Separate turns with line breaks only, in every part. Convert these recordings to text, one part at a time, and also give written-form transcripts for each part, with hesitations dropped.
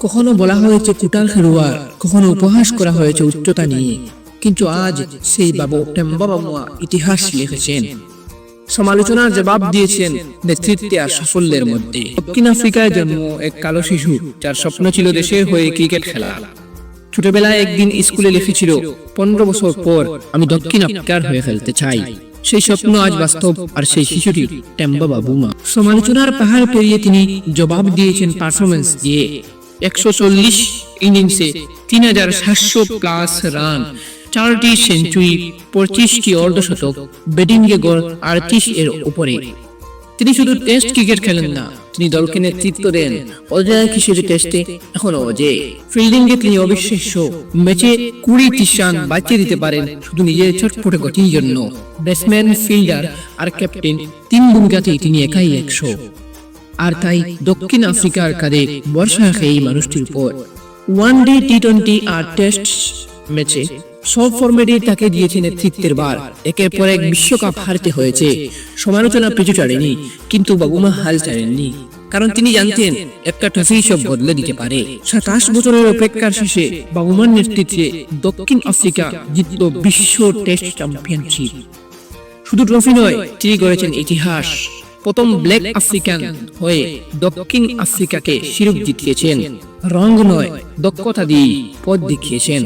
কখনো বলা হয়েছে কুটাল খেলোয়াড়, কখনো উপহাস করা হয়েছে উচ্চতা নিয়ে, কিন্তু আজ সেই বাবু টেম্বা বাবুয়া ইতিহাস লিখেছেন। সমালোচনার জবাব দিয়েছেন নেতৃত্বে আর সাফল্যের মধ্যে। দক্ষিণ আফ্রিকায় জন্ম এক কালো শিশু, যার স্বপ্ন ছিল দেশের হয়ে ক্রিকেট খেলা। ছোটবেলায় একদিন স্কুলে লিখেছিল, 15 বছর পর আমি দক্ষিণ আফ্রিকার হয়ে খেলতে চাই। সেই স্বপ্ন আজ বাস্তব, আর সেই শিশুটি টেম্বা বাবুমা। সমালোচনার পাহাড় পেরিয়ে তিনি জবাব দিয়েছেন পারফরমেন্স দিয়ে। 140 ইনিংসে 3700 প্লাস রান, 4টি সেঞ্চুরি, 25টি অর্ধশতক, ব্যাটিংয়ে গড় 38 এর উপরে। তিনি শুধু টেস্ট ক্রিকেট খেলেন না, তিনি দলকে নেতৃত্ব দেন। অধিনায়ক হিসেবে টেস্টে এখনো অজেয়। ফিল্ডিংয়ে তিনি অবিশ্বাস্য, ম্যাচে 20-30 রান বাঁচিয়ে দিতে পারেন শুধু নিজের ছটফটে গতির জন্য। ব্যাটসম্যান, ফিল্ডার আর ক্যাপ্টেন, 3 ভূমিকাতেই তিনি একাই 100। আর তাই দক্ষিণ আফ্রিকার কাঁধে ভরসা রাখে এই মানুষটির উপর। ওয়ানডে, টি-20 আর টেস্ট ম্যাচে সব ফরম্যাটেই তাকে দিয়েছে নেতৃত্বের ভার। একের পর এক বিশ্বকাপ হারতে হয়েছে, সমালোচনা পিছু ছাড়েনি, কিন্তু বাবুমা হাল ছাড়েননি। কারণ তিনি জানতেন একটা ট্রফি সব বদলে দিতে পারে। 27 বছরের অপেক্ষার শেষে বাবুমার নেতৃত্বে দক্ষিণ আফ্রিকা জিতল বিশ্ব টেস্ট চ্যাম্পিয়নশিপ। শুধু ট্রফি নয়, তিনি গড়েছেন ইতিহাস। প্রথম ব্ল্যাক আফ্রিকান হয়ে দক্ষিণ আফ্রিকাকে শিরোপা জিতিয়েছেন। রং নয়, দক্ষতা দিয়ে পথ দেখিয়েছেন।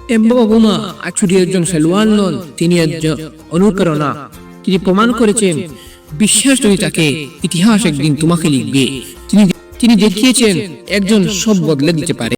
টেম্বা বাবুমা শুধু একজন খেলোয়াড় নন, তিনি একজন অনুপ্রেরণা। তিনি প্রমাণ করেছেন, বিশ্বাস যদি তাকে, ইতিহাস একদিন তোমাকে লিখবে। তিনি দেখিয়েছেন একজন সব বদলে দিতে পারে।